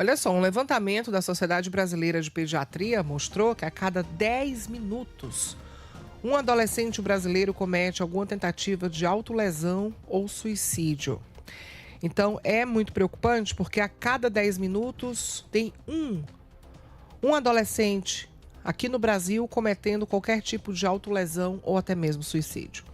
Olha só, um levantamento da Sociedade Brasileira de Pediatria mostrou que a cada 10 minutos, um adolescente brasileiro comete alguma tentativa de autolesão ou suicídio. Então, é muito preocupante porque a cada 10 minutos tem um adolescente aqui no Brasil cometendo qualquer tipo de autolesão ou até mesmo suicídio.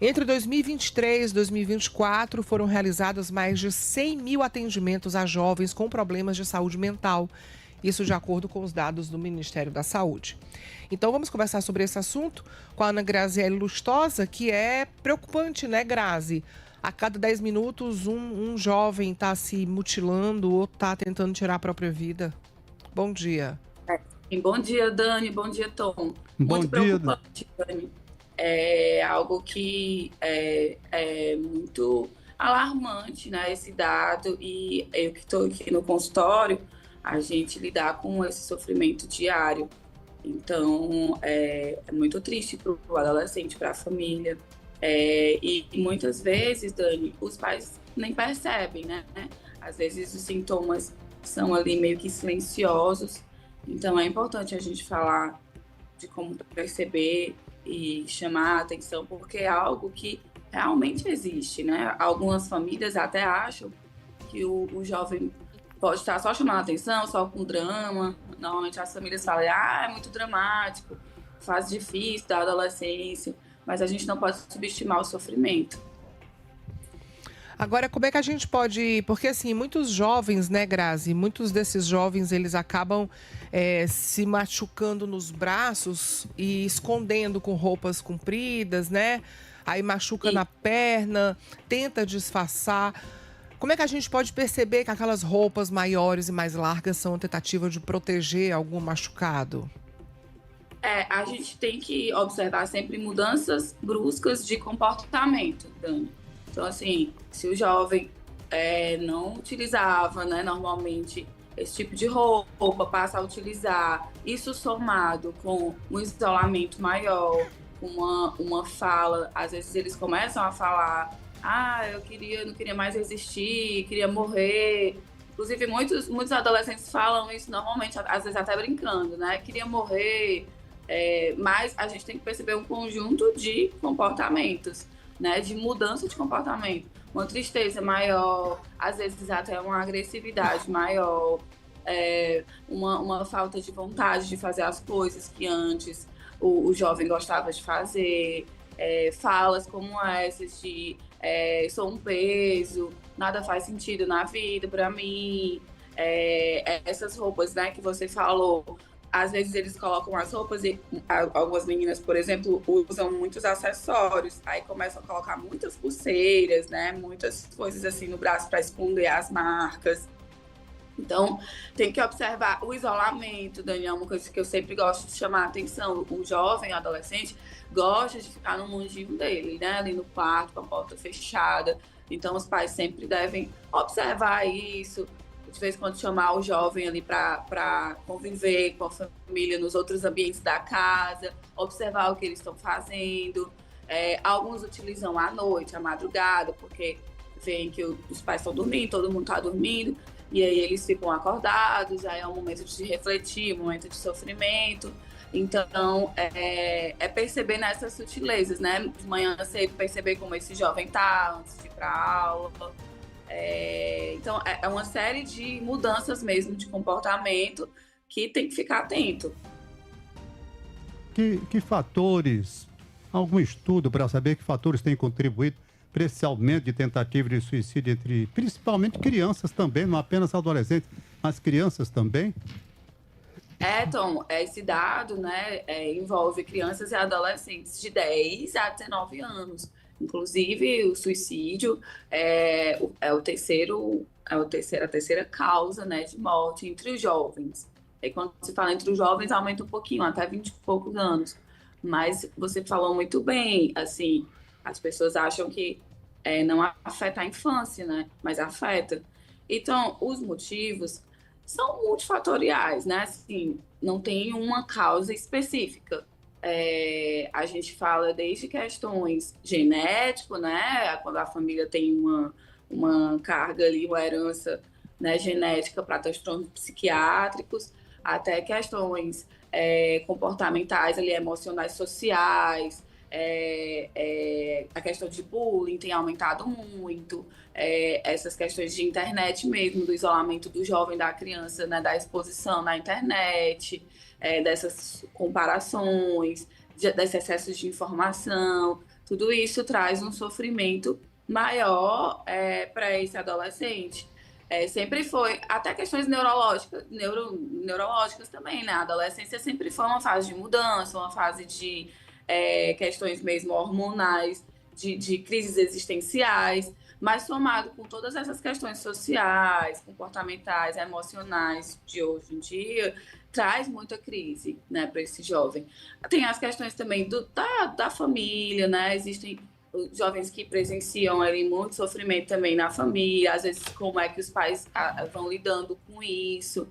Entre 2023 e 2024, foram realizados mais de 100 mil atendimentos a jovens com problemas de saúde mental. Isso de acordo com os dados do Ministério da Saúde. Então, vamos conversar sobre esse assunto com a Ana Graziele Lustosa, que é preocupante, né, Grazi? A cada 10 minutos, um jovem está se mutilando ou está tentando tirar a própria vida. Bom dia. Bom dia, Dani. Bom dia, Tom. Bom Muito dia, preocupante, Dani. É algo que é muito alarmante, né, esse dado. E eu que estou aqui no consultório, a gente lidar com esse sofrimento diário. Então, é muito triste para o adolescente, para a família. E muitas vezes, Dani, os pais nem percebem, né? Às vezes os sintomas são ali meio que silenciosos. Então, é importante a gente falar de como perceber e chamar a atenção, porque é algo que realmente existe, né? Algumas famílias até acham que o jovem pode estar só chamando a atenção, só com drama. Normalmente as famílias falam, é muito dramático, fase difícil da adolescência, mas a gente não pode subestimar o sofrimento. Agora, como é que a gente pode... Porque, assim, muitos jovens, né, Grazi? Muitos desses jovens, eles acabam se machucando nos braços e escondendo com roupas compridas, né? Aí machuca na perna, tenta disfarçar. Como é que a gente pode perceber que aquelas roupas maiores e mais largas são uma tentativa de proteger algum machucado? A gente tem que observar sempre mudanças bruscas de comportamento, Dani. Então, assim, se o jovem não utilizava, né, normalmente esse tipo de roupa, passa a utilizar, isso somado com um isolamento maior, com uma fala, às vezes eles começam a falar, não queria mais existir, queria morrer. Inclusive, muitos adolescentes falam isso normalmente, às vezes até brincando, né, queria morrer, mas a gente tem que perceber um conjunto de comportamentos, né, de mudança de comportamento, uma tristeza maior, às vezes até uma agressividade maior, uma falta de vontade de fazer as coisas que antes o jovem gostava de fazer, falas como essas de sou um peso, nada faz sentido na vida para mim, essas roupas, né, que você falou. Às vezes eles colocam as roupas e algumas meninas, por exemplo, usam muitos acessórios. Aí começam a colocar muitas pulseiras, né? Muitas coisas assim no braço para esconder as marcas. Então, tem que observar o isolamento, Daniel, uma coisa que eu sempre gosto de chamar a atenção. O jovem, o adolescente, gosta de ficar no mundinho dele, né? Ali no quarto, com a porta fechada. Então, os pais sempre devem observar isso, de vez em quando chamar o jovem ali para conviver com a família nos outros ambientes da casa, observar o que eles estão fazendo. Alguns utilizam à noite, à madrugada, porque veem que os pais estão dormindo, todo mundo está dormindo, e aí eles ficam acordados, aí é um momento de refletir, um momento de sofrimento. Então, perceber nessas sutilezas, né? De manhã cedo, perceber como esse jovem tá antes de ir para a aula. Então, é uma série de mudanças mesmo de comportamento que tem que ficar atento. Que fatores, algum estudo para saber que fatores têm contribuído para esse aumento de tentativa de suicídio entre, principalmente, crianças também, não apenas adolescentes, mas crianças também? Tom, esse dado, né, envolve crianças e adolescentes de 10 a 19 anos. Inclusive, o suicídio é a terceira causa, né, de morte entre os jovens. E quando se fala entre os jovens, aumenta um pouquinho, até 20 e poucos anos. Mas você falou muito bem, assim, as pessoas acham que não afeta a infância, né, mas afeta. Então, os motivos são multifatoriais, né, assim, não tem uma causa específica. A gente fala desde questões genéticas, né? Quando a família tem uma carga ali, uma herança né, genética para transtornos psiquiátricos, até questões comportamentais, ali, emocionais, sociais, a questão de bullying tem aumentado muito, essas questões de internet mesmo, do isolamento do jovem, da criança, né, da exposição na internet, dessas comparações, desse excesso de informação, tudo isso traz um sofrimento maior para esse adolescente. Sempre foi, até questões neurológicas também, né? A adolescência sempre foi uma fase de mudança, uma fase de questões mesmo hormonais, de crises existenciais, mas somado com todas essas questões sociais, comportamentais, emocionais de hoje em dia, traz muita crise, né, para esse jovem. Tem as questões também da família, né? Existem jovens que presenciam ali muito sofrimento também na família, às vezes como é que os pais vão lidando com isso.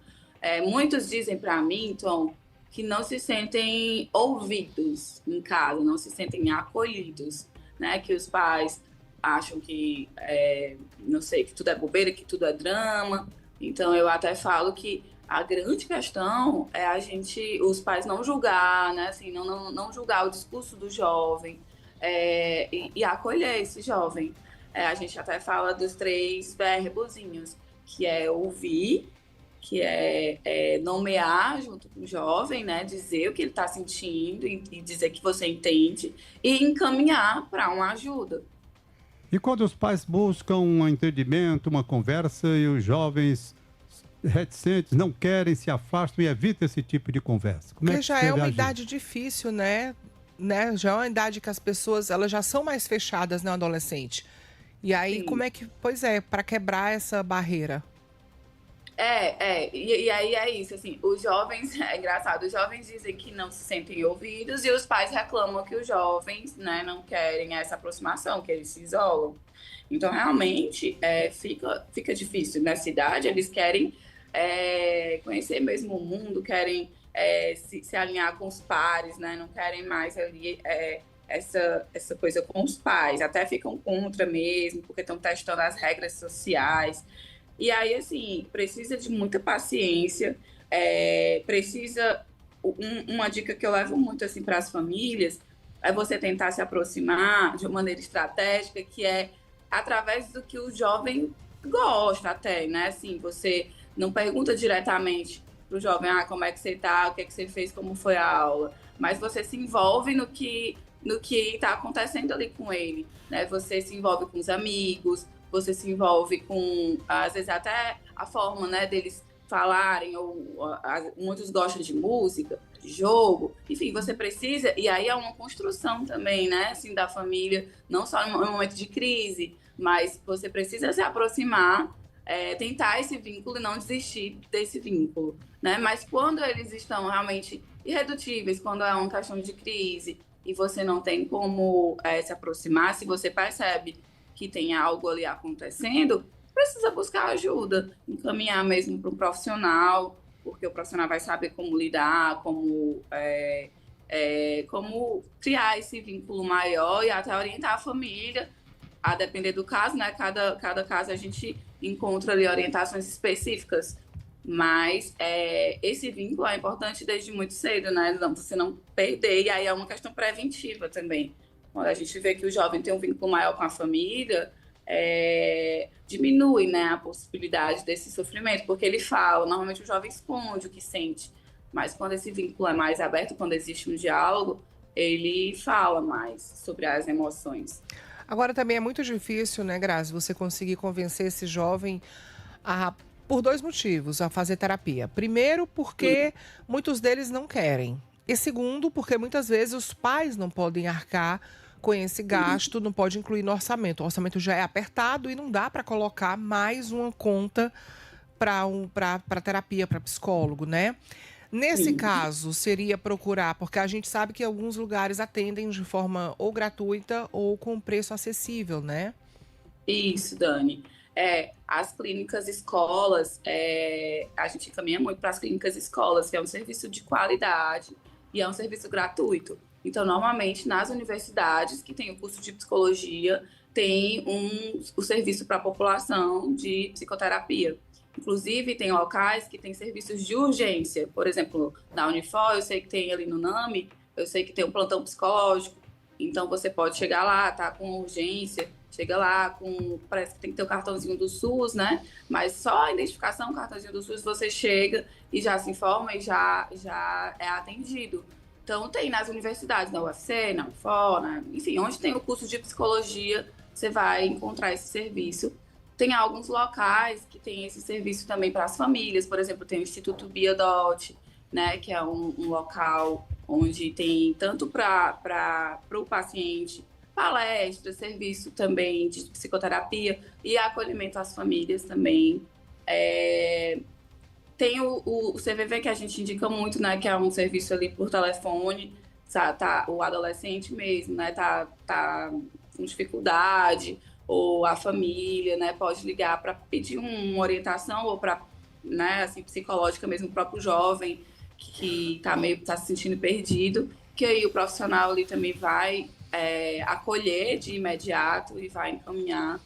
Muitos dizem para mim, Tom, que não se sentem ouvidos em casa, não se sentem acolhidos, né? Que os pais acham que, não sei, que tudo é bobeira, que tudo é drama. Então eu até falo que a grande questão é os pais não julgar, né? Assim, não julgar o discurso do jovem, e acolher esse jovem. A gente até fala dos 3 verbozinhos, que é ouvir, que é nomear junto com o jovem, né? Dizer o que ele está sentindo e dizer que você entende, e encaminhar para uma ajuda. E quando os pais buscam um entendimento, uma conversa, e os jovens reticentes não querem, se afastam e evitam esse tipo de conversa? Como Porque que já você é uma reage? idade difícil, né? Já é uma idade que as pessoas elas já são mais fechadas, né, adolescente. E aí, Sim. como é que... Pois é, para quebrar essa barreira. E aí é isso, assim, os jovens, é engraçado, os jovens dizem que não se sentem ouvidos e os pais reclamam que os jovens, né, não querem essa aproximação, que eles se isolam. Então, realmente, fica difícil. Nessa idade, eles querem conhecer mesmo o mundo, querem se alinhar com os pares, né, não querem mais ali essa coisa com os pais, até ficam contra mesmo, porque estão testando as regras sociais. E aí, assim, precisa de muita paciência, uma dica que eu levo muito, assim, para as famílias, é você tentar se aproximar de uma maneira estratégica, que é através do que o jovem gosta até, né? Assim, você não pergunta diretamente para o jovem, como é que você está, o que é que você fez, como foi a aula, mas você se envolve no que está acontecendo ali com ele, né? Você se envolve com os amigos, você se envolve com, às vezes, até a forma, né, deles falarem, muitos gostam de música, de jogo, enfim, você precisa, e aí é uma construção também, né, assim, da família, não só em um momento de crise, mas você precisa se aproximar, tentar esse vínculo e não desistir desse vínculo, né, mas quando eles estão realmente irredutíveis, quando é uma questão de crise, e você não tem como se aproximar, se você percebe que tem algo ali acontecendo, precisa buscar ajuda, encaminhar mesmo para um profissional, porque o profissional vai saber como lidar, como criar esse vínculo maior e até orientar a família, a depender do caso, né? Cada caso a gente encontra ali orientações específicas, mas esse vínculo é importante desde muito cedo, né? Você não perder, e aí é uma questão preventiva também. Quando a gente vê que o jovem tem um vínculo maior com a família, diminui, né, a possibilidade desse sofrimento, porque ele fala, normalmente o jovem esconde o que sente, mas quando esse vínculo é mais aberto, quando existe um diálogo, ele fala mais sobre as emoções. Agora também é muito difícil, né, Grazi, você conseguir convencer esse jovem por 2 motivos, a fazer terapia. Primeiro, porque muitos deles não querem. E segundo, porque muitas vezes os pais não podem arcar com esse gasto, não pode incluir no orçamento. O orçamento já é apertado e não dá para colocar mais uma conta para terapia, para psicólogo, né? Nesse caso, seria procurar, porque a gente sabe que alguns lugares atendem de forma ou gratuita ou com preço acessível, né? Isso, Dani. As clínicas escolas, a gente caminha muito para as clínicas escolas, que é um serviço de qualidade e é um serviço gratuito. Então, normalmente, nas universidades que tem o curso de psicologia, tem o serviço para a população de psicoterapia. Inclusive, tem locais que tem serviços de urgência. Por exemplo, na Unifor, eu sei que tem ali no NAMI, eu sei que tem um plantão psicológico. Então, você pode chegar lá, tá com urgência, chega lá com... Parece que tem que ter o cartãozinho do SUS, né? Mas só a identificação, o cartãozinho do SUS, você chega e já se informa e já é atendido. Então, tem nas universidades, na UFC, na UFO, enfim, onde tem o curso de psicologia, você vai encontrar esse serviço. Tem alguns locais que tem esse serviço também para as famílias, por exemplo, tem o Instituto Biodot, né, que é um local onde tem tanto para o paciente palestra, serviço também de psicoterapia e acolhimento às famílias também. Tem o CVV, que a gente indica muito, né, que é um serviço ali por telefone, tá, o adolescente mesmo, né, tá com dificuldade, ou a família, né, pode ligar para pedir uma orientação ou para, né, assim, psicológica mesmo, o próprio jovem que tá se sentindo perdido, que aí o profissional ali também vai acolher de imediato e vai encaminhar.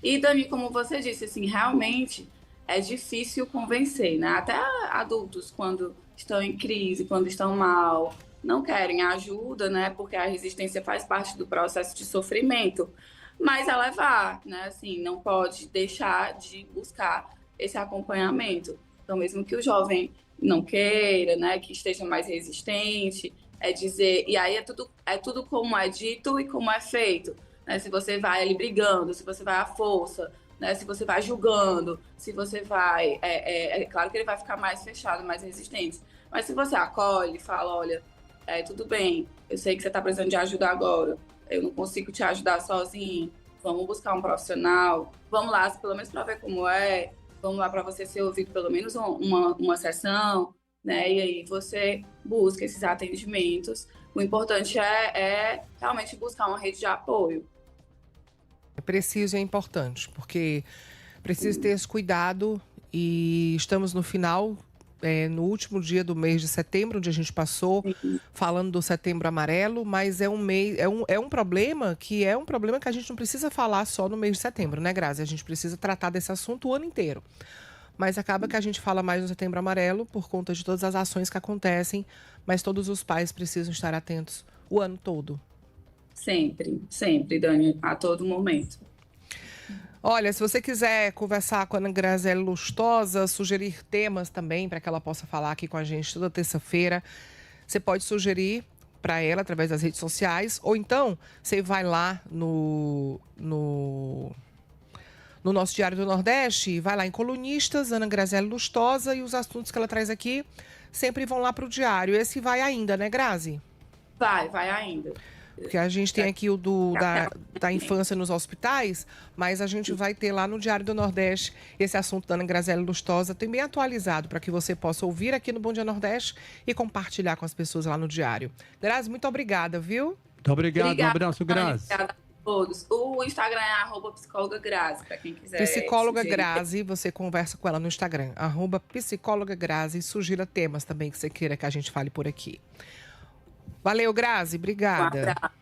E, Dani, como você disse, assim, realmente é difícil convencer, né? Até adultos, quando estão em crise, quando estão mal, não querem ajuda, né? Porque a resistência faz parte do processo de sofrimento. Mas é levar, né? Assim, não pode deixar de buscar esse acompanhamento. Então, mesmo que o jovem não queira, né? Que esteja mais resistente, dizer... E aí é tudo como é dito e como é feito, né? Se você vai ali brigando, se você vai à força, né? Se você vai julgando, se você vai... É claro que ele vai ficar mais fechado, mais resistente. Mas se você acolhe e fala, olha, tudo bem, eu sei que você está precisando de ajuda agora, eu não consigo te ajudar sozinho, vamos buscar um profissional, vamos lá, pelo menos para ver como é, vamos lá para você ser ouvido pelo menos uma sessão, né? E aí você busca esses atendimentos. O importante é realmente buscar uma rede de apoio. É preciso e é importante, porque precisa ter esse cuidado e estamos no final, no último dia do mês de setembro, onde a gente passou falando do Setembro Amarelo, mas é um problema que a gente não precisa falar só no mês de setembro, né, Grazi? A gente precisa tratar desse assunto o ano inteiro. Mas acaba que a gente fala mais no Setembro Amarelo por conta de todas as ações que acontecem, mas todos os pais precisam estar atentos o ano todo. Sempre, sempre, Dani, a todo momento. Olha, se você quiser conversar com a Ana Graziele Lustosa, sugerir temas também para que ela possa falar aqui com a gente toda terça-feira, você pode sugerir para ela através das redes sociais, ou então você vai lá no nosso Diário do Nordeste, vai lá em Colunistas, Ana Graziele Lustosa, e os assuntos que ela traz aqui sempre vão lá para o Diário. Esse vai ainda, né, Grazi? Vai ainda. Porque a gente tem aqui o da infância nos hospitais, mas a gente vai ter lá no Diário do Nordeste esse assunto da Ana Graziele Lustosa, também atualizado, para que você possa ouvir aqui no Bom Dia Nordeste e compartilhar com as pessoas lá no Diário. Grazi, muito obrigada, viu? Muito obrigado, um abraço, Grazi. Obrigada a todos. O Instagram é @psicóloga_Grazi, para quem quiser. Psicóloga Grazi, você conversa com ela no Instagram, @psicóloga Grazi, e sugira temas também que você queira que a gente fale por aqui. Valeu, Grazi, obrigada. Um abraço.